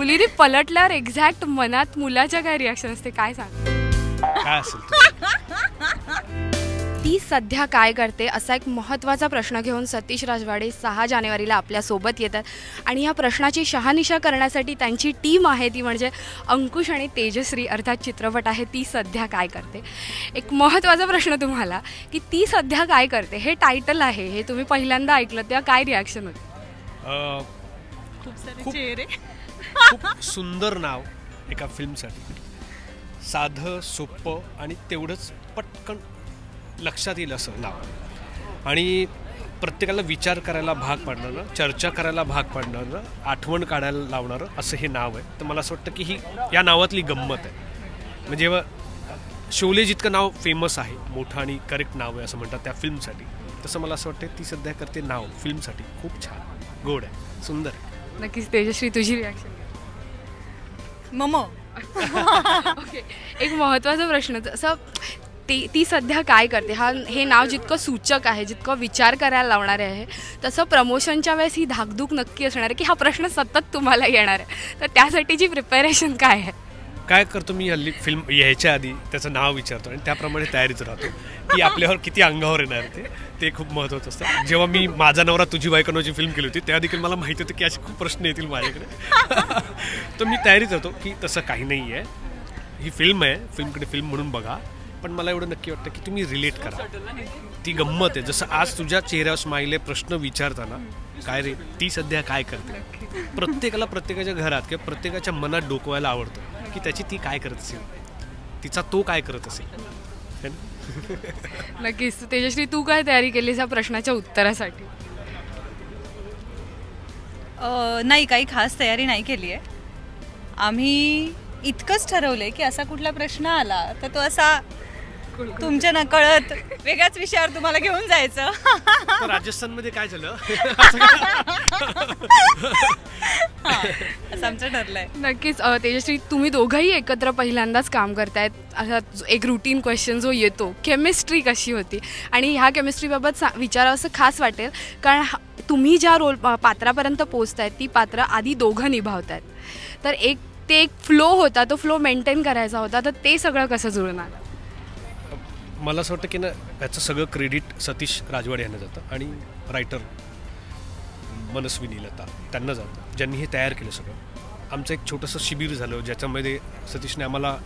मुलीने पलटल्यावर एक्झॅक्ट मनात मुलाच्या काय रिॲक्शन असते काय सांग? काय असेल ती सध्या काय करते असा एक महत्त्वाचा प्रश्न घेऊन सतीश राजवाडे 6 जानेवारीला आपल्यासोबत येतात आणि या प्रश्नाची शहानिशा करण्यासाठी त्यांची टीम आहे ती म्हणजे अंकुश आणि तेजश्री अर्थात चित्रपट आहे ती सध्या काय करते. एक महत्त्वाचा प्रश्न तुम्हाला की ती सध्या काय करते हे टायटल आहे, हे तुम्ही पहिल्यांदा ऐकलं तेव्हा काय रिॲक्शन होते? खूप सुंदर नाव एका फिल्मसाठी, साधं सोपं आणि तेवढंच पटकन लक्षात येईल असं नाव आणि प्रत्येकाला विचार करायला भाग पाडणारं, चर्चा करायला भाग पाडणारं, आठवण काढायला लावणारं असं हे नाव आहे. तर मला असं वाटतं की ही या नावातली गंमत आहे. म्हणजे जेव्हा शोले जितकं नाव फेमस आहे, मोठं आणि करेक्ट नाव आहे असं म्हणतात त्या फिल्मसाठी, तसं मला असं वाटतं ती सध्या करते नाव फिल्मसाठी खूप छान, गोड आहे, सुंदर आहे. नक्कीच. तेजश्री तुझी रिॲक्शन? ओके. एक महत्त्वाचा प्रश्न असं ती सध्या काय करते हे नाव जितकं सूचक आहे, जितकं विचार करायला लावणार आहे, तसं प्रमोशनच्या वेळेस ही धाकधूक नक्की असणार आहे की हा प्रश्न सतत तुम्हाला येणार आहे. तर त्यासाठीची प्रिपेरेशन काय आहे? काय करतो मी हल्ली फिल्म यायच्या आधी त्याचं नाव विचारतो आणि त्याप्रमाणे तयारीच राहतो की आपल्यावर किती अंगावर येणार ते खूप महत्त्वाचं असतं. जेव्हा मी माझा नवरा तुझी बायकोची फिल्म केली होती तेव्हा देखील मला माहिती होतं की असे खूप प्रश्न येतील माझ्याकडे. तर मी तयारीच राहतो की तसं काही नाही आहे, ही फिल्म आहे, फिल्मकडे फिल्म म्हणून बघा, पण मला एवढं नक्की वाटतं की तुम्ही रिलेट करा, ती गंमत आहे. जसं आज तुझ्या चेहऱ्यावर स्माईल आहे, प्रश्न विचारताना काय रे ती सध्या काय करते, प्रत्येकाला प्रत्येकाच्या घरात किंवा प्रत्येकाच्या मनात डोकवायला आवडतं की त्याची ती काय करत असेल, तिचा तो काय करत असेल. नक्कीच. तेजश्री तू काय तयारी केलीस या प्रश्नाच्या उत्तरासाठी? नाही, काही खास तयारी नाही केली आहे. आम्ही इतकंच ठरवलंय की असा कुठला प्रश्न आला तर तो असा तुमच्या नकळत वेगळ्याच विषयावर तुम्हाला घेऊन जायचं. राजस्थानमध्ये काय झालं असं आमचं ठरलंय. नक्कीच. तेजश्री तुम्ही दोघंही एकत्र पहिल्यांदाच काम करतायत. असा एक रुटीन क्वेश्चन जो येतो, केमिस्ट्री कशी होती आणि ह्या केमिस्ट्रीबाबत विचारावं असं खास वाटेल कारण तुम्ही ज्या पात्रापर्यंत पोचतायत ती पात्र आधी दोघं निभावतायत, तर ते एक फ्लो होता, तो फ्लो मेंटेन करायचा होता, तर ते सगळं कसं जुळणार? मला असं वाटतं की ना याचं सगळं क्रेडिट सतीश राजवाडे यांना जातं आणि रायटर मनस्विनी लता त्यांना जातं, ज्यांनी हे तयार केलं सगळं. आमचं एक छोटंसं शिबिर झालं ज्याच्यामध्ये सतीशने आम्हाला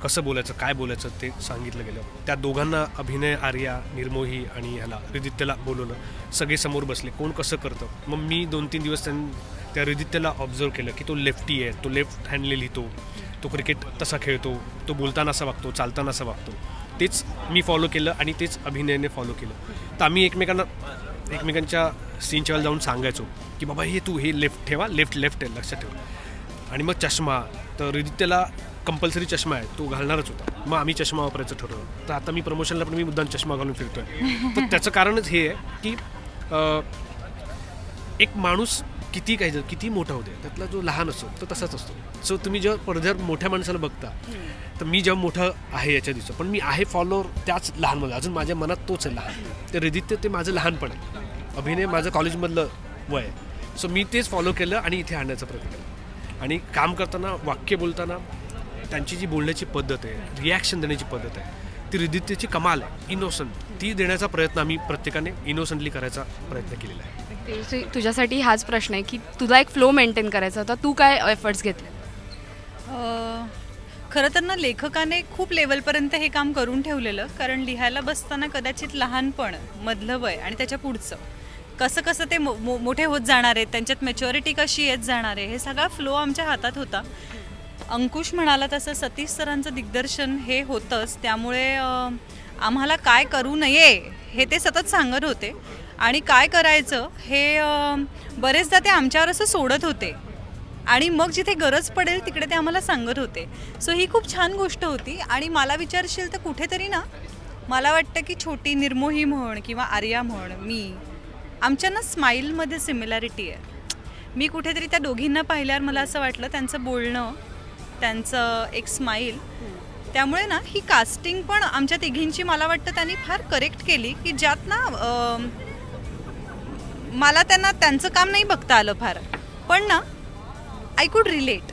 कसं बोलायचं, काय बोलायचं ते सांगितलं गेलं. त्या दोघांना अभिनय, आर्या, निर्मोही आणि ह्याला रिदित्यला बोलवलं, सगळे समोर बसले, कोण कसं करतं. मग मी 2-3 दिवस त्या रिदित्यला ऑब्झर्व केलं की तो लेफ्टी आहे, तो लेफ्ट हँडले लिहितो, तो क्रिकेट तसा खेळतो, तो बोलताना असा वागतो, चालताना असं वागतो. तेच मी फॉलो केलं आणि तेच अभिनयाने फॉलो केलं. तर आम्ही एकमेकांच्या सीनच्या वेळेला जाऊन सांगायचो की बाबा हे तू हे लेफ्ट ठेवा, लेफ्ट आहे लक्षात ठेवा. आणि मग चष्मा, तर रिदित्यला कंपल्सरी चष्मा आहे, तो घालणारच होता, मग आम्ही चष्मा वापरायचं ठरवलं. तर आता मी प्रमोशनला पण मी मुद्दाम चष्मा घालून फिरतोय. तर त्याचं कारणच हे आहे की एक माणूस किती मोठा होते त्यातला जो लहान असतो तो तसाच असतो. सो तुम्ही जेव्हा पडद्यावर मोठ्या माणसाला बघता तर मी जेव्हा मोठं आहे याच्या दिवसात, पण मी आहे फॉलोअर त्याच लहान मुलं, अजून माझ्या मनात तोच आहे लहान. ते रिदित्य ते माझं लहानपण आहे, अभिनय माझं कॉलेजमधलं वय आहे. सो मी तेच फॉलो केलं आणि इथे आणण्याचा प्रयत्न केला. आणि काम करताना, वाक्य बोलताना त्यांची जी बोलण्याची पद्धत आहे, रिॲक्शन देण्याची पद्धत आहे, ती रिदित्यची कमाल आहे, इनोसंट. ती देण्याचा प्रयत्न आम्ही प्रत्येकाने इनोसंटली करायचा प्रयत्न केलेला आहे. तुझ्यासाठी हाच प्रश्न आहे की तुला एक फ्लो मेंटेन करायचा होता, तू काय एफर्ट्स घेतले? खरं तर ना लेखकाने खूप लेवलपर्यंत हे काम करून ठेवलेलं, कारण लिहायला बसताना कदाचित लहानपण, मधलं वय आणि त्याच्या पुढचं कसं ते मोठे होत जाणार आहेत, त्यांच्यात मॅच्युरिटी कशी येत जाणार आहे, हे सगळा फ्लो आमच्या हातात होता. अंकुश म्हणाला तसं सतीश सरांचं दिग्दर्शन हे होतंच, त्यामुळे आम्हाला काय करू नये हे ते सतत सांगत होते आणि काय करायचं हे बरेचदा ते आमच्यावर असं सोडत होते आणि मग जिथे गरज पडेल तिकडे ते आम्हाला सांगत होते. सो ही खूप छान गोष्ट होती. आणि मला विचारशील तर कुठेतरी ना मला वाटतं की छोटी निर्मोही म्हण किंवा आर्या म्हण, मी आमच्या ना स्माईलमध्ये सिमिलॅरिटी आहे. मी कुठेतरी त्या दोघींना पाहिल्यावर मला असं वाटलं त्यांचं बोलणं, त्यांचं एक स्माईल, त्यामुळे ना ही कास्टिंग पण आमच्या तिघींची मला वाटतं त्यांनी फार करेक्ट केली की ज्यात ना मला त्यांना त्यांचं काम नाही बघता आलं फार, पण ना आय कुड रिलेट.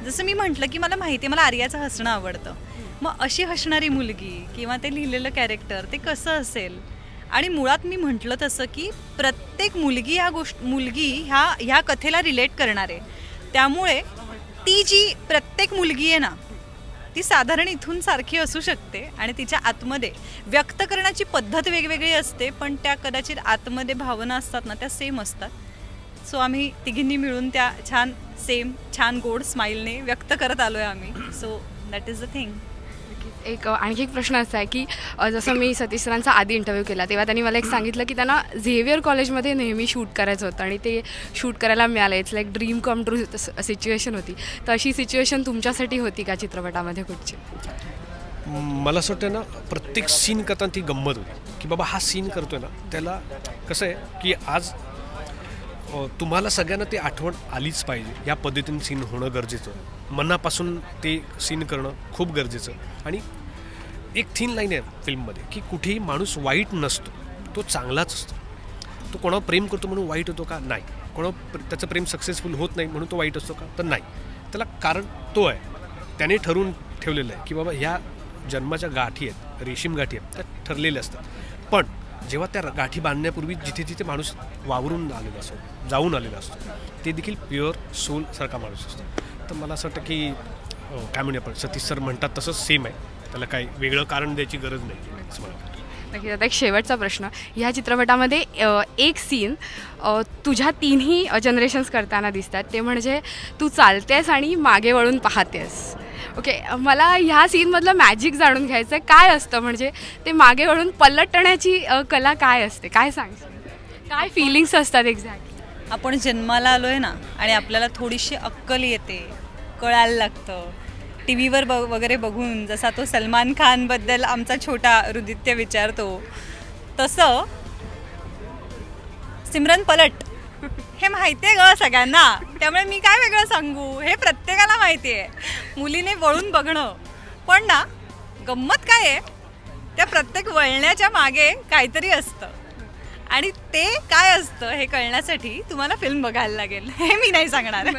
जसं मी म्हटलं की मला माहिती आहे मला आर्याचं हसणं आवडतं, मग अशी हसणारी मुलगी किंवा ते लिहिलेलं कॅरेक्टर ते कसं असेल. आणि मुळात मी म्हटलं तसं की प्रत्येक मुलगी ह्या कथेला रिलेट करणार आहे. त्यामुळे ती जी प्रत्येक मुलगी आहे ना ती साधारण इथून सारखी असू शकते आणि तिच्या आतमध्ये व्यक्त करण्याची पद्धत वेगवेगळी असते, पण त्या कदाचित आतमध्ये भावना असतात ना त्या सेम असतात. सो आम्ही तिघींनी मिळून त्या छान गोड स्माईलने व्यक्त करत आलो आहे आम्ही. So that is the thing. आणखी एक प्रश्न असा आहे की जसं मी सतीश सरांचा आधी इंटरव्ह्यू केला तेव्हा त्यांनी मला एक सांगितलं की त्यांना झेवियर कॉलेजमध्ये नेहमी शूट करायचं होतं आणि ते शूट करायला मिळालं. It's like dream come true situation होती. तर अशी सिच्युएशन तुमच्यासाठी होती का चित्रपटामध्ये कुठची? मला असं वाटतं ना प्रत्येक सीन करताना ती गंमत होती की बाबा हा सीन करतोय ना त्याला कसं आहे की आज तुम्हाला सगळ्यांना ते आठवण आलीच पाहिजे. या पद्धतीने सीन होणं गरजेचं, मनापासून ते सीन करणं खूप गरजेचं. आणि एक थिन लाईन आहे फिल्ममध्ये की कुठेही माणूस वाईट नसतो, तो चांगलाच असतो. तो कोणावर प्रेम करतो म्हणून वाईट होतो का? नाही. कोणावर त्याचं प्रेम सक्सेसफुल होत नाही म्हणून तो वाईट असतो का? तर नाही. त्याला कारण तो आहे, त्याने ठरवून ठेवलेलं आहे की बाबा ह्या जन्माच्या गाठी आहेत, रेशीम गाठी आहेत, त्या ठरलेल्या असतात. पण जेव्हा त्या गाठी बांधण्यापूर्वी जिथे जिथे माणूस वावरून आलेला असतो, जाऊन आलेला असतो, ते देखील प्युअर सोलसारखा माणूस असतो. तर मला असं वाटतं की काय म्हणूया आपण, सतीश सर म्हणतात तसंच सेम आहे, त्याला काही वेगळं कारण द्यायची गरज नाही असं मला वाटतं. नक्कीच. आता एक शेवटचा प्रश्न, ह्या चित्रपटामध्ये एक सीन तुझ्या तिन्ही जनरेशन्स करताना दिसतात, ते म्हणजे तू चालतेस आणि मागे वळून पाहतेस. ओके, मला ह्या सीनमधलं मॅजिक जाणून घ्यायचं आहे. काय असतं म्हणजे ते मागे वळून पलटण्याची कला काय असते? काय सांगशील? काय फिलिंग्स असतात एक्झॅक्टली? आपण जन्माला आलो आहे ना आणि आपल्याला थोडीशी अक्कल येते, कळायला लागतं. टी व्हीवर वगैरे बघून जसा तो सलमान खानबद्दल आमचा छोटा हृदित्य विचारतो तसं सिमरन पलट हे माहिती आहे ग सगळ्यांना, त्यामुळे मी काय वेगळं सांगू, हे प्रत्येकाला माहिती आहे. मुलीने वळून बघणं, पण ना गंमत काय आहे, त्या प्रत्येक वळण्याच्या मागे काहीतरी असतं आणि ते काय असतं हे कळण्यासाठी तुम्हाला फिल्म बघायला लागेल, हे मी नाही सांगणार.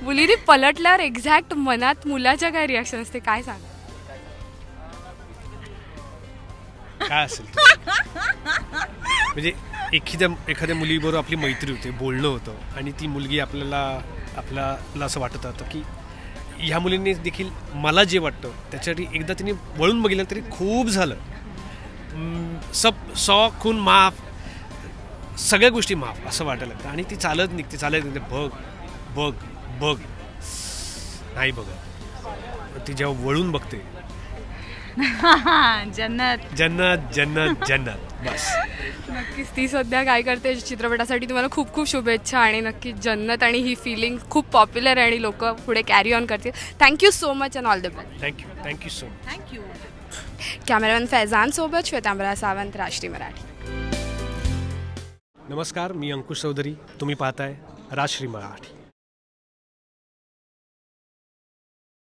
मुलीने पलटल्यावर एक्झॅक्ट मनात मुलाच्या काय रिॲक्शन असते काय सांग? काय असेल म्हणजे एखाद्या मुलीबरोबर आपली मैत्री होते, बोलणं होतं आणि ती मुलगी आपल्याला असं वाटत होतं की ह्या मुलींनी देखील मला जे वाटतं त्याच्यासाठी एकदा तिने वळून बघितलं तरी खूप झालं. सब 100 खून माफ, सगळ्या गोष्टी माफ असं वाटायला लागतं. आणि ती चालत निघते बघ बघ बघ नाही बघत. ती जेव्हा वळून बघते जन्नत जन्नत जन्नत जन्नत बस. नक्कीच ती सध्या काय करते चित्रपटासाठी तुम्हाला खूप खूप शुभेच्छा. आणि नक्कीच जन्नत आणि ही फिलिंग खूप पॉप्युलर आहे आणि लोक पुढे कॅरी ऑन करतील. Thank you so much and all the best. Thank you so much. Thank you. Cameraman Faizan सोबत श्वेतांबरा सावंत, राष्ट्रीय मराठी. नमस्कार, मी अंकुश चौधरी, तुम्ही पाहताय राष्ट्रीय मराठी.